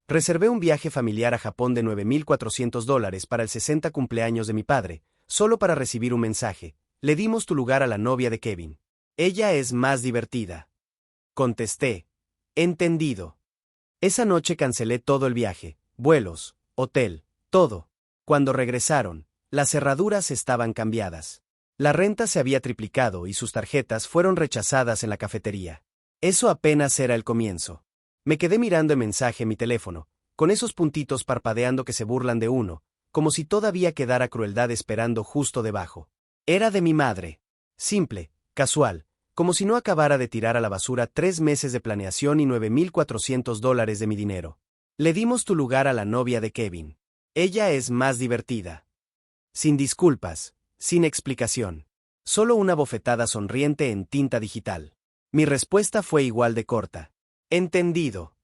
Reservé un viaje familiar a Japón de $9,400 para el 60 cumpleaños de mi padre, solo para recibir un mensaje. Le dimos tu lugar a la novia de Kevin. Ella es más divertida. Contesté. Entendido. Esa noche cancelé todo el viaje, vuelos, hotel, todo. Cuando regresaron, las cerraduras estaban cambiadas. La renta se había triplicado y sus tarjetas fueron rechazadas en la cafetería. Eso apenas era el comienzo. Me quedé mirando el mensaje en mi teléfono, con esos puntitos parpadeando que se burlan de uno, como si todavía quedara crueldad esperando justo debajo. Era de mi madre. Simple, casual, como si no acabara de tirar a la basura 3 meses de planeación y $9,400 de mi dinero. Le dimos tu lugar a la novia de Kevin. Ella es más divertida. Sin disculpas, sin explicación. Solo una bofetada sonriente en tinta digital. Mi respuesta fue igual de corta. Entendido.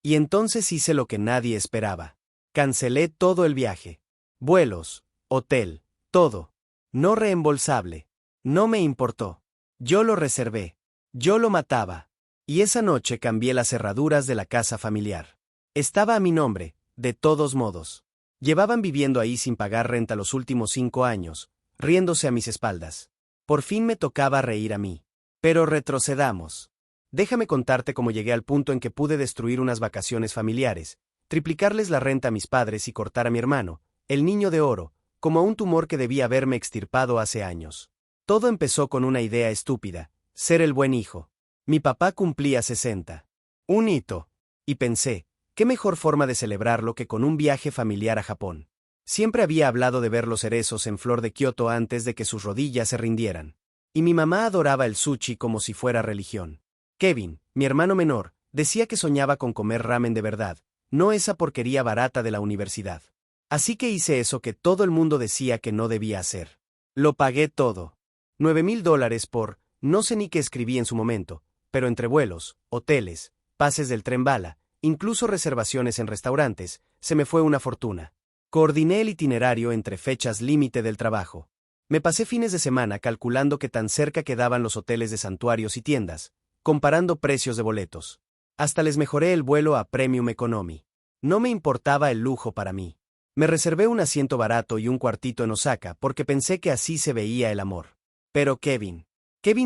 Y entonces hice lo que nadie esperaba. Cancelé todo el viaje. Vuelos, hotel, todo. No reembolsable. No me importó. Yo lo reservé. Yo lo mataba. Y esa noche cambié las cerraduras de la casa familiar. Estaba a mi nombre, de todos modos. Llevaban viviendo ahí sin pagar renta los últimos 5 años, riéndose a mis espaldas. Por fin me tocaba reír a mí. Pero retrocedamos. Déjame contarte cómo llegué al punto en que pude destruir unas vacaciones familiares, triplicarles la renta a mis padres y cortar a mi hermano, el niño de oro, como a un tumor que debía haberme extirpado hace años. Todo empezó con una idea estúpida, ser el buen hijo. Mi papá cumplía 60. Un hito. Y pensé, ¿qué mejor forma de celebrarlo que con un viaje familiar a Japón? Siempre había hablado de ver los cerezos en flor de Kioto antes de que sus rodillas se rindieran. Y mi mamá adoraba el sushi como si fuera religión. Kevin, mi hermano menor, decía que soñaba con comer ramen de verdad, no esa porquería barata de la universidad. Así que hice eso que todo el mundo decía que no debía hacer. Lo pagué todo. $9,000 por, no sé ni qué escribí en su momento, pero entre vuelos, hoteles, pases del tren bala, incluso reservaciones en restaurantes, se me fue una fortuna. Coordiné el itinerario entre fechas límite del trabajo. Me pasé fines de semana calculando qué tan cerca quedaban los hoteles de santuarios y tiendas, comparando precios de boletos. Hasta les mejoré el vuelo a Premium Economy. No me importaba el lujo para mí. Me reservé un asiento barato y un cuartito en Osaka porque pensé que así se veía el amor. Pero Kevin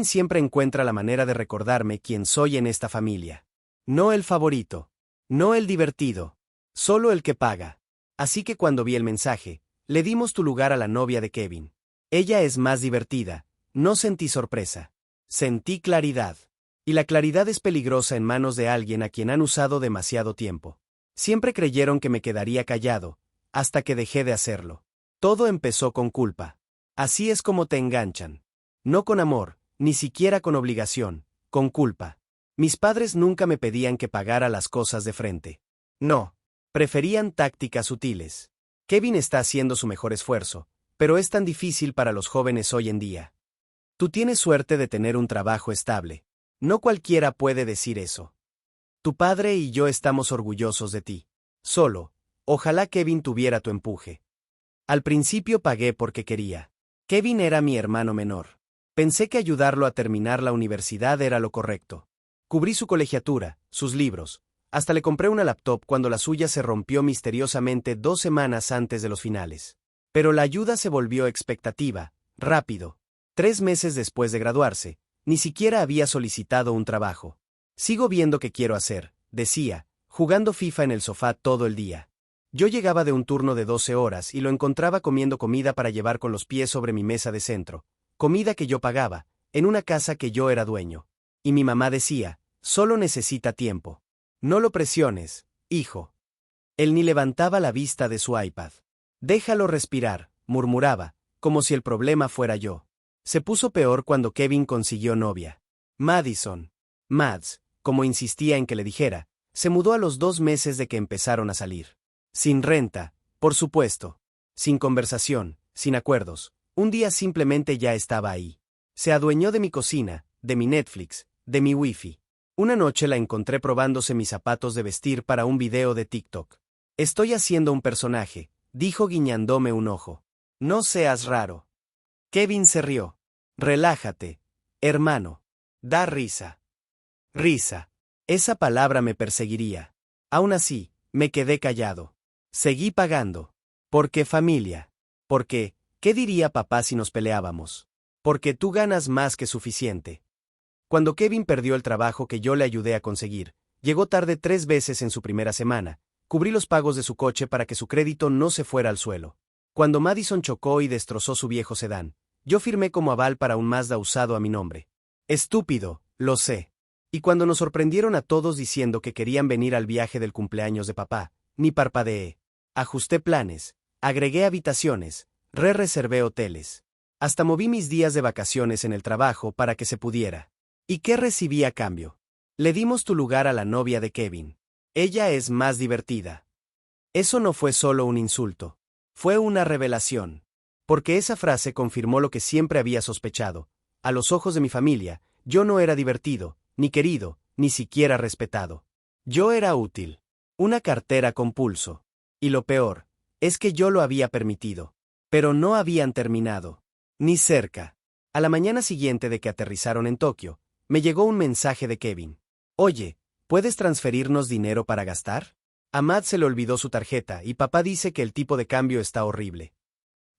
siempre encuentra la manera de recordarme quién soy en esta familia. No el favorito. No el divertido. Solo el que paga. Así que cuando vi el mensaje, le dimos tu lugar a la novia de Kevin. Ella es más divertida. No sentí sorpresa. Sentí claridad. Y la claridad es peligrosa en manos de alguien a quien han usado demasiado tiempo. Siempre creyeron que me quedaría callado, hasta que dejé de hacerlo. Todo empezó con culpa. Así es como te enganchan. No con amor, ni siquiera con obligación, con culpa. Mis padres nunca me pedían que pagara las cosas de frente. No. Preferían tácticas sutiles. Kevin está haciendo su mejor esfuerzo, pero es tan difícil para los jóvenes hoy en día. Tú tienes suerte de tener un trabajo estable. No cualquiera puede decir eso. Tu padre y yo estamos orgullosos de ti. Solo, ojalá Kevin tuviera tu empuje. Al principio pagué porque quería. Kevin era mi hermano menor. Pensé que ayudarlo a terminar la universidad era lo correcto. Cubrí su colegiatura, sus libros. Hasta le compré una laptop cuando la suya se rompió misteriosamente 2 semanas antes de los finales. Pero la ayuda se volvió expectativa, rápido. 3 meses después de graduarse, ni siquiera había solicitado un trabajo. Sigo viendo qué quiero hacer, decía, jugando FIFA en el sofá todo el día. Yo llegaba de un turno de 12 horas y lo encontraba comiendo comida para llevar con los pies sobre mi mesa de centro, comida que yo pagaba, en una casa que yo era dueño. Y mi mamá decía, solo necesita tiempo. No lo presiones, hijo. Él ni levantaba la vista de su iPad. Déjalo respirar, murmuraba, como si el problema fuera yo. Se puso peor cuando Kevin consiguió novia. Madison. Mads, como insistía en que le dijera, se mudó a los 2 meses de que empezaron a salir. Sin renta, por supuesto. Sin conversación, sin acuerdos. Un día simplemente ya estaba ahí. Se adueñó de mi cocina, de mi Netflix, de mi Wi-Fi. Una noche la encontré probándose mis zapatos de vestir para un video de TikTok. Estoy haciendo un personaje, dijo guiñándome un ojo. No seas raro. Kevin se rió. Relájate, hermano. Da risa. Risa. Esa palabra me perseguiría. Aún así, Me quedé callado. Seguí pagando. ¿Por qué familia? Porque, ¿qué diría papá si nos peleábamos? Porque tú ganas más que suficiente. Cuando Kevin perdió el trabajo que yo le ayudé a conseguir, llegó tarde 3 veces en su primera semana, cubrí los pagos de su coche para que su crédito no se fuera al suelo. Cuando Madison chocó y destrozó su viejo sedán, yo firmé como aval para un Mazda usado a mi nombre. Estúpido, lo sé. Y cuando nos sorprendieron a todos diciendo que querían venir al viaje del cumpleaños de papá, ni parpadeé. Ajusté planes, agregué habitaciones, reservé hoteles. Hasta moví mis días de vacaciones en el trabajo para que se pudiera. ¿Y qué recibí a cambio? Le dimos tu lugar a la novia de Kevin. Ella es más divertida. Eso no fue solo un insulto. Fue una revelación. Porque esa frase confirmó lo que siempre había sospechado. A los ojos de mi familia, yo no era divertido, ni querido, ni siquiera respetado. Yo era útil. Una cartera con pulso. Y lo peor, es que yo lo había permitido. Pero no habían terminado. Ni cerca. A la mañana siguiente de que aterrizaron en Tokio, me llegó un mensaje de Kevin. Oye, ¿puedes transferirnos dinero para gastar? A Matt se le olvidó su tarjeta y papá dice que el tipo de cambio está horrible.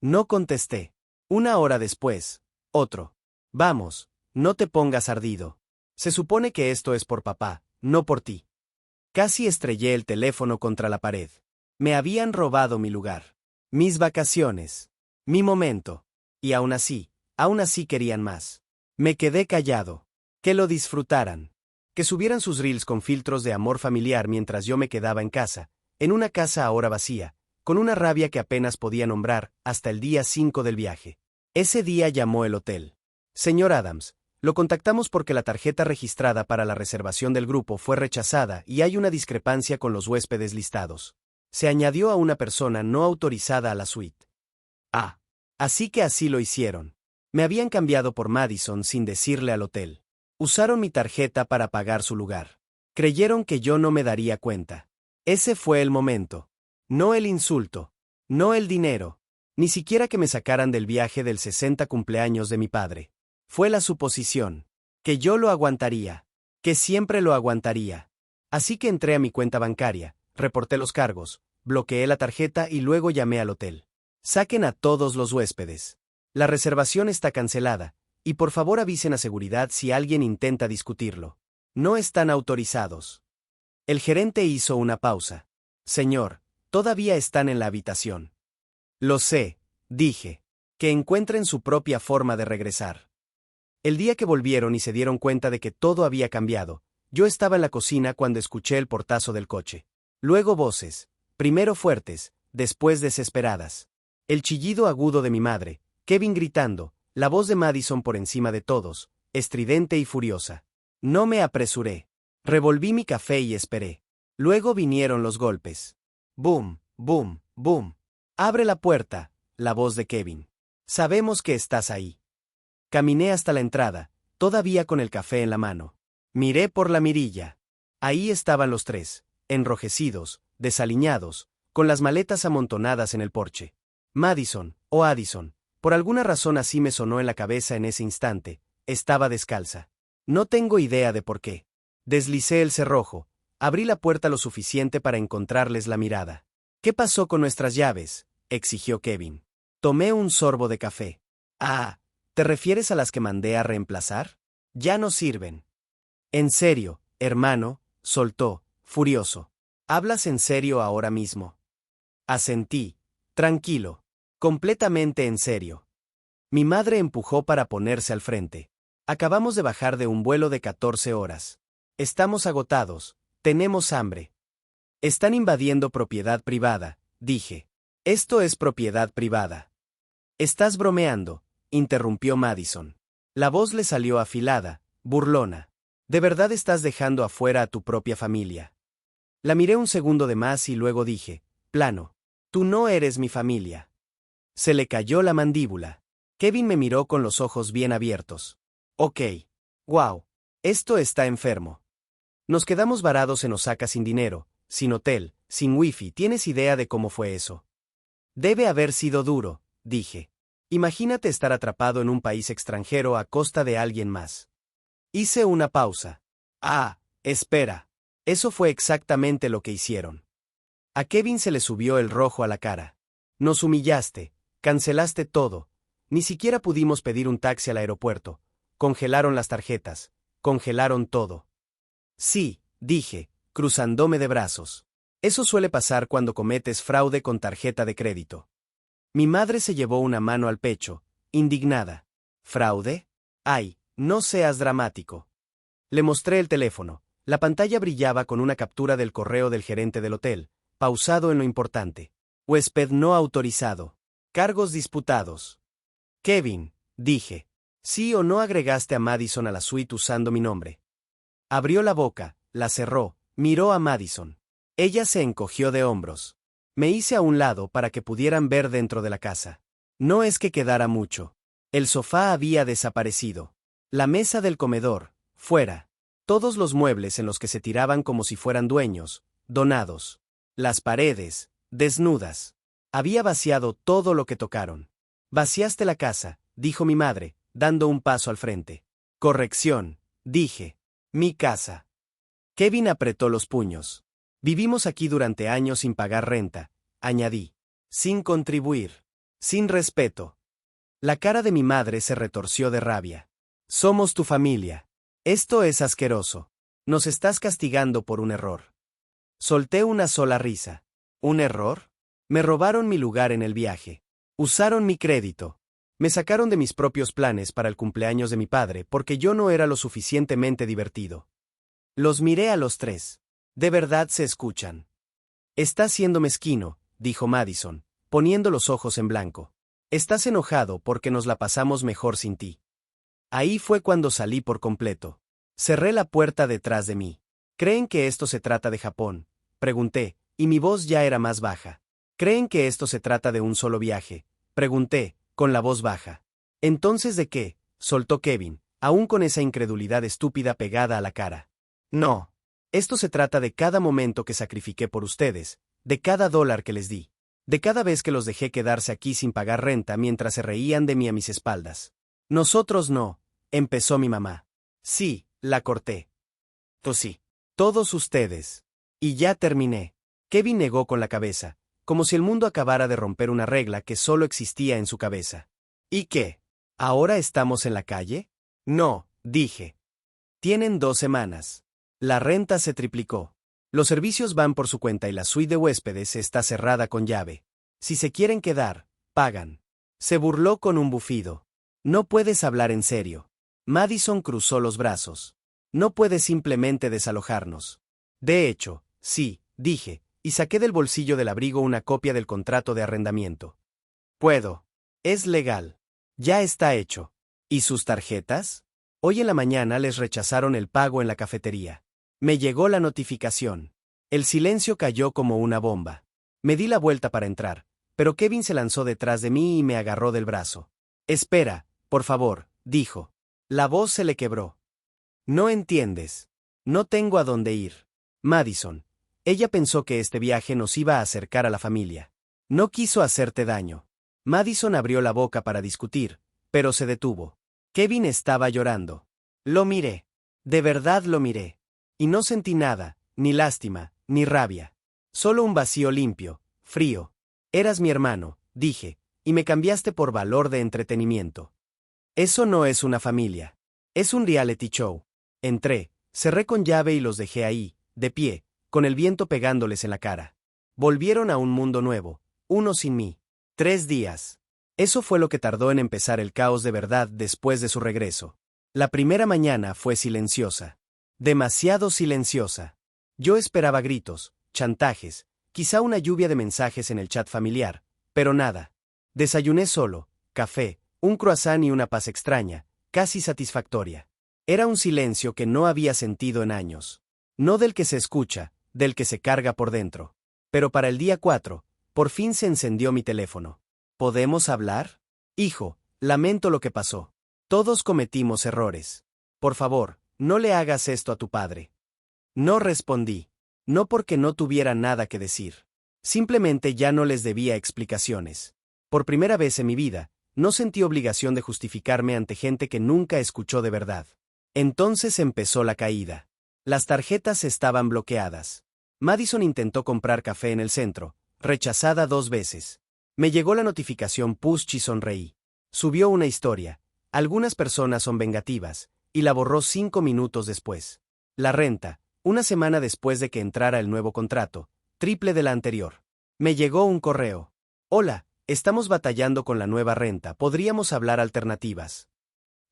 No contesté. 1 hora después, otro. Vamos, no te pongas ardido. Se supone que esto es por papá, no por ti. Casi estrellé el teléfono contra la pared. Me habían robado mi lugar. Mis vacaciones. Mi momento. Y aún así querían más. Me quedé callado. Que lo disfrutaran. Que subieran sus reels con filtros de amor familiar mientras yo me quedaba en casa, en una casa ahora vacía, con una rabia que apenas podía nombrar, hasta el día 5 del viaje. Ese día llamó el hotel. Señor Adams, lo contactamos porque la tarjeta registrada para la reservación del grupo fue rechazada y hay una discrepancia con los huéspedes listados. Se añadió a una persona no autorizada a la suite. Ah. Así que así lo hicieron. Me habían cambiado por Madison sin decirle al hotel. Usaron mi tarjeta para pagar su lugar. Creyeron que yo no me daría cuenta. Ese fue el momento. No el insulto. No el dinero. Ni siquiera que me sacaran del viaje del 60 cumpleaños de mi padre. Fue la suposición. Que yo lo aguantaría. Que siempre lo aguantaría. Así que entré a mi cuenta bancaria, reporté los cargos, bloqueé la tarjeta y luego llamé al hotel. Saquen a todos los huéspedes. La reservación está cancelada, y por favor avisen a seguridad si alguien intenta discutirlo. No están autorizados. El gerente hizo una pausa. Señor, todavía están en la habitación. Lo sé, dije. Que encuentren su propia forma de regresar. El día que volvieron y se dieron cuenta de que todo había cambiado, yo estaba en la cocina cuando escuché el portazo del coche. Luego voces, primero fuertes, después desesperadas. El chillido agudo de mi madre, Kevin gritando, la voz de Madison por encima de todos, estridente y furiosa. No me apresuré. Revolví mi café y esperé. Luego vinieron los golpes. Boom, boom, boom. Abre la puerta, la voz de Kevin. Sabemos que estás ahí. Caminé hasta la entrada, todavía con el café en la mano. Miré por la mirilla. Ahí estaban los tres, enrojecidos, desaliñados, con las maletas amontonadas en el porche. Madison, o Addison, por alguna razón así me sonó en la cabeza en ese instante, estaba descalza. No tengo idea de por qué. Deslicé el cerrojo, abrí la puerta lo suficiente para encontrarles la mirada. ¿Qué pasó con nuestras llaves?, exigió Kevin. Tomé un sorbo de café. Ah, ¿te refieres a las que mandé a reemplazar? Ya no sirven. En serio, hermano, soltó, furioso. ¿Hablas en serio ahora mismo? Asentí, tranquilo. Completamente en serio. Mi madre empujó para ponerse al frente. Acabamos de bajar de un vuelo de 14 horas. Estamos agotados, tenemos hambre. Están invadiendo propiedad privada, dije. Esto es propiedad privada. Estás bromeando, interrumpió Madison. La voz le salió afilada, burlona. ¿De verdad estás dejando afuera a tu propia familia? La miré un segundo de más y luego dije, plano. Tú no eres mi familia. Se le cayó la mandíbula. Kevin me miró con los ojos bien abiertos. Ok. Wow. Esto está enfermo. Nos quedamos varados en Osaka sin dinero, sin hotel, sin wifi. ¿Tienes idea de cómo fue eso? Debe haber sido duro, dije. Imagínate estar atrapado en un país extranjero a costa de alguien más. Hice una pausa. Ah, espera. Eso fue exactamente lo que hicieron. A Kevin se le subió el rojo a la cara. Nos humillaste, cancelaste todo. Ni siquiera pudimos pedir un taxi al aeropuerto. Congelaron las tarjetas. Congelaron todo. Sí, dije, cruzándome de brazos. Eso suele pasar cuando cometes fraude con tarjeta de crédito. Mi madre se llevó una mano al pecho, indignada. ¿Fraude? Ay, no seas dramático. Le mostré el teléfono. La pantalla brillaba con una captura del correo del gerente del hotel, pausado en lo importante. Huésped no autorizado. Cargos disputados. Kevin, dije. ¿Sí o no agregaste a Madison a la suite usando mi nombre? Abrió la boca, la cerró, miró a Madison. Ella se encogió de hombros. Me hice a un lado para que pudieran ver dentro de la casa. No es que quedara mucho. El sofá había desaparecido. La mesa del comedor, fuera. Todos los muebles en los que se tiraban como si fueran dueños, donados. Las paredes, desnudas. Había vaciado todo lo que tocaron. Vaciaste la casa, dijo mi madre, dando un paso al frente. Corrección, dije. Mi casa. Kevin apretó los puños. Vivimos aquí durante años sin pagar renta, añadí. Sin contribuir. Sin respeto. La cara de mi madre se retorció de rabia. Somos tu familia. Esto es asqueroso. Nos estás castigando por un error. Solté una sola risa. ¿Un error? Me robaron mi lugar en el viaje. Usaron mi crédito. Me sacaron de mis propios planes para el cumpleaños de mi padre porque yo no era lo suficientemente divertido. Los miré a los tres. De verdad se escuchan. Estás siendo mezquino, dijo Madison, poniendo los ojos en blanco. Estás enojado porque nos la pasamos mejor sin ti. Ahí fue cuando salí por completo. Cerré la puerta detrás de mí. ¿Creen que esto se trata de Japón? Pregunté, y mi voz ya era más baja. ¿Creen que esto se trata de un solo viaje? Pregunté, con la voz baja. ¿Entonces de qué? Soltó Kevin, aún con esa incredulidad estúpida pegada a la cara. No. Esto se trata de cada momento que sacrifiqué por ustedes, de cada dólar que les di, de cada vez que los dejé quedarse aquí sin pagar renta mientras se reían de mí a mis espaldas. Nosotros no, empezó mi mamá. Sí, la corté. Pues sí. Todos ustedes. Y ya terminé. Kevin negó con la cabeza, como si el mundo acabara de romper una regla que solo existía en su cabeza. ¿Y qué? ¿Ahora estamos en la calle? No, dije. Tienen 2 semanas. La renta se triplicó. Los servicios van por su cuenta y la suite de huéspedes está cerrada con llave. Si se quieren quedar, pagan. Se burló con un bufido. No puedes hablar en serio. Madison cruzó los brazos. No puedes simplemente desalojarnos. De hecho, sí, dije, y saqué del bolsillo del abrigo una copia del contrato de arrendamiento. Puedo. Es legal. Ya está hecho. ¿Y sus tarjetas? Hoy en la mañana les rechazaron el pago en la cafetería. Me llegó la notificación. El silencio cayó como una bomba. Me di la vuelta para entrar, pero Kevin se lanzó detrás de mí y me agarró del brazo. Espera, por favor, dijo. La voz se le quebró. No entiendes. No tengo a dónde ir. Madison. Ella pensó que este viaje nos iba a acercar a la familia. No quiso hacerte daño. Madison abrió la boca para discutir, pero se detuvo. Kevin estaba llorando. Lo miré. De verdad lo miré. Y no sentí nada, ni lástima, ni rabia. Solo un vacío limpio, frío. Eras mi hermano, dije, y me cambiaste por valor de entretenimiento. Eso no es una familia. Es un reality show. Entré, cerré con llave y los dejé ahí, de pie, con el viento pegándoles en la cara. Volvieron a un mundo nuevo, uno sin mí. 3 días. Eso fue lo que tardó en empezar el caos de verdad después de su regreso. La primera mañana fue silenciosa. Demasiado silenciosa. Yo esperaba gritos, chantajes, quizá una lluvia de mensajes en el chat familiar, pero nada. Desayuné solo, café, un croissant y una paz extraña, casi satisfactoria. Era un silencio que no había sentido en años. No del que se escucha, del que se carga por dentro. Pero para el día 4, por fin se encendió mi teléfono. ¿Podemos hablar? Hijo, lamento lo que pasó. Todos cometimos errores. Por favor, no le hagas esto a tu padre. No respondí. No porque no tuviera nada que decir. Simplemente ya no les debía explicaciones. Por primera vez en mi vida, no sentí obligación de justificarme ante gente que nunca escuchó de verdad. Entonces empezó la caída. Las tarjetas estaban bloqueadas. Madison intentó comprar café en el centro, rechazada 2 veces. Me llegó la notificación push y sonreí. Subió una historia. Algunas personas son vengativas, y la borró 5 minutos después. La renta, una semana después de que entrara el nuevo contrato, triple de la anterior. Me llegó un correo. Hola, estamos batallando con la nueva renta, ¿podríamos hablar alternativas?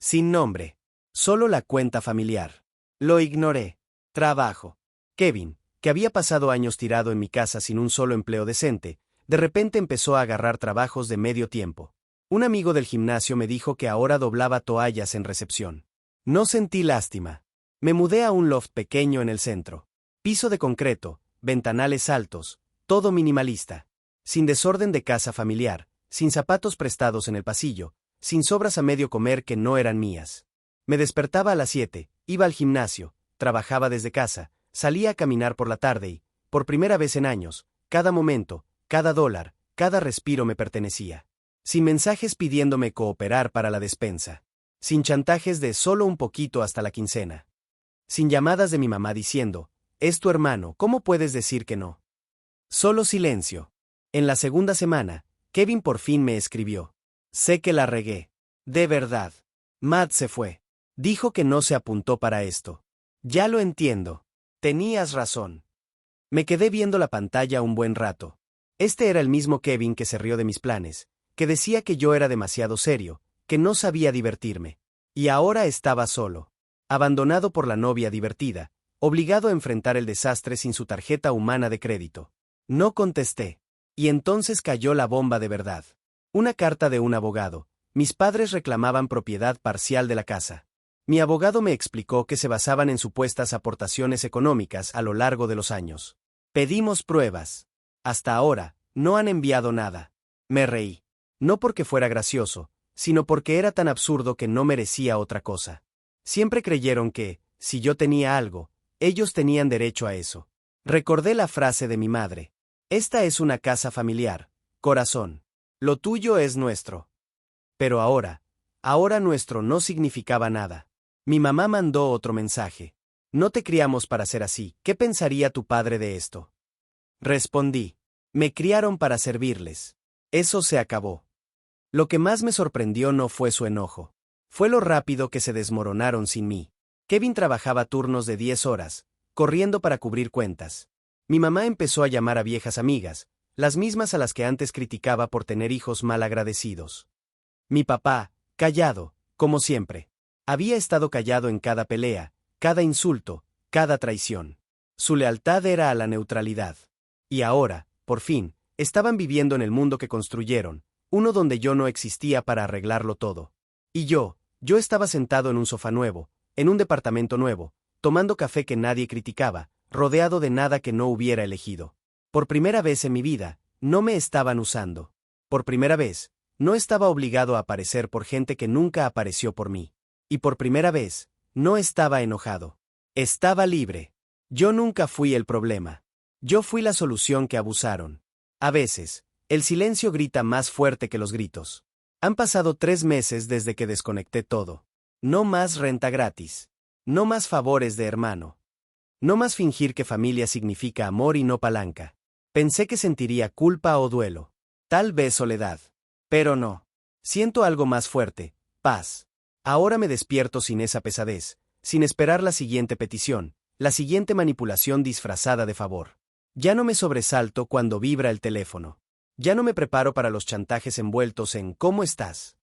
Sin nombre. Solo la cuenta familiar. Lo ignoré. Trabajo. Kevin, que había pasado años tirado en mi casa sin un solo empleo decente, de repente empezó a agarrar trabajos de medio tiempo. Un amigo del gimnasio me dijo que ahora doblaba toallas en recepción. No sentí lástima. Me mudé a un loft pequeño en el centro. Piso de concreto, ventanales altos, todo minimalista. Sin desorden de casa familiar, sin zapatos prestados en el pasillo, sin sobras a medio comer que no eran mías. Me despertaba a las 7, iba al gimnasio, trabajaba desde casa, salía a caminar por la tarde y, por primera vez en años, cada momento, cada dólar, cada respiro me pertenecía. Sin mensajes pidiéndome cooperar para la despensa. Sin chantajes de solo un poquito hasta la quincena. Sin llamadas de mi mamá diciendo, es tu hermano, ¿cómo puedes decir que no? Solo silencio. En la segunda semana, Kevin por fin me escribió. Sé que la regué. De verdad. Matt se fue. Dijo que no se apuntó para esto. Ya lo entiendo. Tenías razón. Me quedé viendo la pantalla un buen rato. Este era el mismo Kevin que se rió de mis planes, que decía que yo era demasiado serio, que no sabía divertirme. Y ahora estaba solo. Abandonado por la novia divertida, obligado a enfrentar el desastre sin su tarjeta humana de crédito. No contesté. Y entonces cayó la bomba de verdad. Una carta de un abogado. Mis padres reclamaban propiedad parcial de la casa. Mi abogado me explicó que se basaban en supuestas aportaciones económicas a lo largo de los años. Pedimos pruebas. Hasta ahora, no han enviado nada. Me reí. No porque fuera gracioso, sino porque era tan absurdo que no merecía otra cosa. Siempre creyeron que, si yo tenía algo, ellos tenían derecho a eso. Recordé la frase de mi madre. Esta es una casa familiar, corazón. Lo tuyo es nuestro. Pero ahora nuestro no significaba nada. Mi mamá mandó otro mensaje. No te criamos para ser así, ¿qué pensaría tu padre de esto? Respondí. Me criaron para servirles. Eso se acabó. Lo que más me sorprendió no fue su enojo. Fue lo rápido que se desmoronaron sin mí. Kevin trabajaba turnos de 10 horas, corriendo para cubrir cuentas. Mi mamá empezó a llamar a viejas amigas, las mismas a las que antes criticaba por tener hijos mal agradecidos. Mi papá, callado, como siempre. Había estado callado en cada pelea, cada insulto, cada traición. Su lealtad era a la neutralidad. Y ahora, por fin, estaban viviendo en el mundo que construyeron, uno donde yo no existía para arreglarlo todo. Y yo estaba sentado en un sofá nuevo, en un departamento nuevo, tomando café que nadie criticaba, rodeado de nada que no hubiera elegido. Por primera vez en mi vida, no me estaban usando. Por primera vez, no estaba obligado a aparecer por gente que nunca apareció por mí. Y por primera vez, no estaba enojado. Estaba libre. Yo nunca fui el problema. Yo fui la solución que abusaron. A veces, el silencio grita más fuerte que los gritos. Han pasado 3 meses desde que desconecté todo. No más renta gratis. No más favores de hermano. No más fingir que familia significa amor y no palanca. Pensé que sentiría culpa o duelo. Tal vez soledad. Pero no. Siento algo más fuerte, paz. Ahora me despierto sin esa pesadez, sin esperar la siguiente petición, la siguiente manipulación disfrazada de favor. Ya no me sobresalto cuando vibra el teléfono. Ya no me preparo para los chantajes envueltos en ¿cómo estás?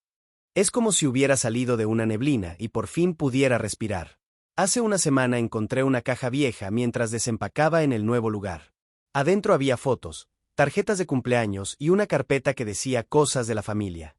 Es como si hubiera salido de una neblina y por fin pudiera respirar. Hace una semana encontré una caja vieja mientras desempacaba en el nuevo lugar. Adentro había fotos, tarjetas de cumpleaños y una carpeta que decía cosas de la familia.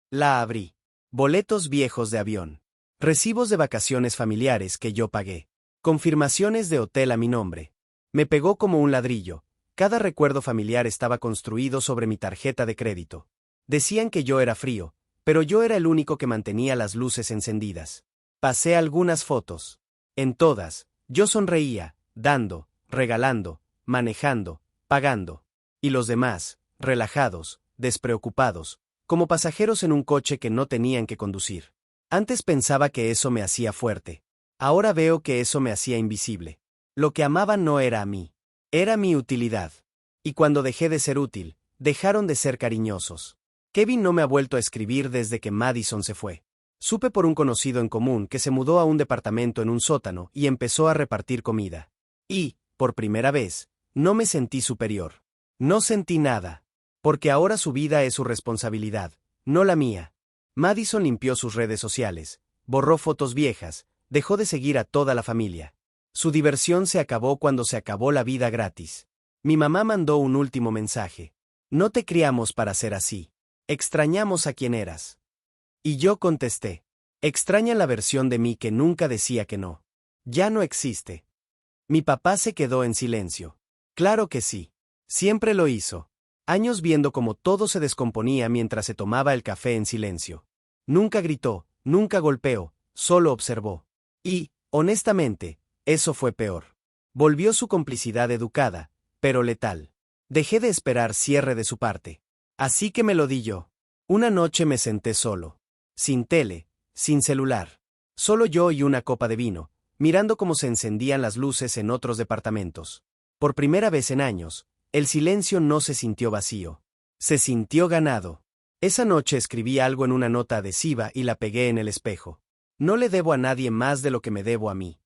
La abrí. Boletos viejos de avión. Recibos de vacaciones familiares que yo pagué. Confirmaciones de hotel a mi nombre. Me pegó como un ladrillo. Cada recuerdo familiar estaba construido sobre mi tarjeta de crédito. Decían que yo era frío, pero yo era el único que mantenía las luces encendidas. Pasé algunas fotos. En todas, yo sonreía, dando, regalando, manejando, pagando. Y los demás, relajados, despreocupados, como pasajeros en un coche que no tenían que conducir. Antes pensaba que eso me hacía fuerte. Ahora veo que eso me hacía invisible. Lo que amaban no era a mí. Era mi utilidad. Y cuando dejé de ser útil, dejaron de ser cariñosos. Kevin no me ha vuelto a escribir desde que Madison se fue. Supe por un conocido en común que se mudó a un departamento en un sótano y empezó a repartir comida. Y, por primera vez, no me sentí superior. No sentí nada. Porque ahora su vida es su responsabilidad, no la mía. Madison limpió sus redes sociales, borró fotos viejas, dejó de seguir a toda la familia. Su diversión se acabó cuando se acabó la vida gratis. Mi mamá mandó un último mensaje. No te criamos para ser así. Extrañamos a quien eras. Y yo contesté. Extraña la versión de mí que nunca decía que no. Ya no existe. Mi papá se quedó en silencio. Claro que sí. Siempre lo hizo. Años viendo cómo todo se descomponía mientras se tomaba el café en silencio. Nunca gritó, nunca golpeó, solo observó. Y, honestamente, eso fue peor. Volvió su complicidad educada, pero letal. Dejé de esperar cierre de su parte. Así que me lo di yo. Una noche me senté solo. Sin tele, sin celular. Solo yo y una copa de vino, mirando cómo se encendían las luces en otros departamentos. Por primera vez en años, el silencio no se sintió vacío. Se sintió ganado. Esa noche escribí algo en una nota adhesiva y la pegué en el espejo. No le debo a nadie más de lo que me debo a mí.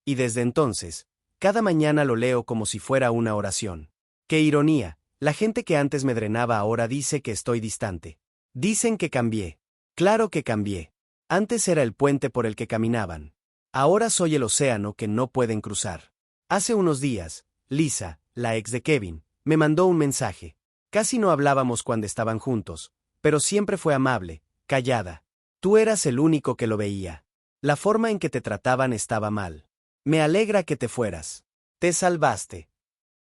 Y desde entonces, cada mañana lo leo como si fuera una oración. ¡Qué ironía! La gente que antes me drenaba ahora dice que estoy distante. Dicen que cambié. Claro que cambié. Antes era el puente por el que caminaban. Ahora soy el océano que no pueden cruzar. Hace unos días, Lisa, la ex de Kevin, me mandó un mensaje. Casi no hablábamos cuando estaban juntos, pero siempre fue amable, callada. Tú eras el único que lo veía. La forma en que te trataban estaba mal. Me alegra que te fueras. Te salvaste.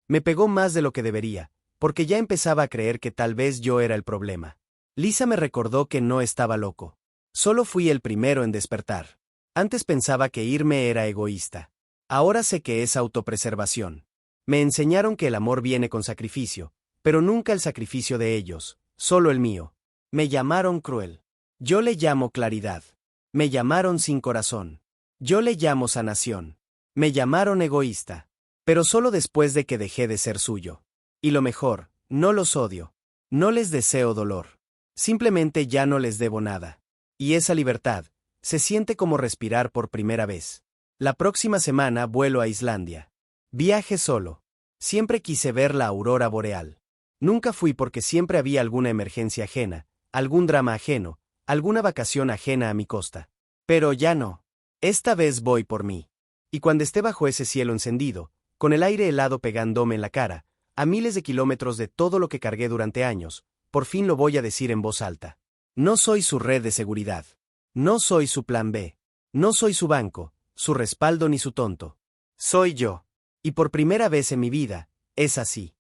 Me pegó más de lo que debería, porque ya empezaba a creer que tal vez yo era el problema. Lisa me recordó que no estaba loco. Solo fui el primero en despertar. Antes pensaba que irme era egoísta. Ahora sé que es autopreservación. Me enseñaron que el amor viene con sacrificio, pero nunca el sacrificio de ellos, solo el mío. Me llamaron cruel. Yo le llamo claridad. Me llamaron sin corazón. Yo le llamo sanación. Me llamaron egoísta. Pero solo después de que dejé de ser suyo. Y lo mejor, no los odio. No les deseo dolor. Simplemente ya no les debo nada. Y esa libertad, se siente como respirar por primera vez. La próxima semana vuelo a Islandia. Viaje solo. Siempre quise ver la aurora boreal. Nunca fui porque siempre había alguna emergencia ajena, algún drama ajeno, alguna vacación ajena a mi costa. Pero ya no. Esta vez voy por mí. Y cuando esté bajo ese cielo encendido, con el aire helado pegándome en la cara, a miles de kilómetros de todo lo que cargué durante años, por fin lo voy a decir en voz alta. No soy su red de seguridad. No soy su plan B. No soy su banco, su respaldo ni su tonto. Soy yo. Y por primera vez en mi vida, es así.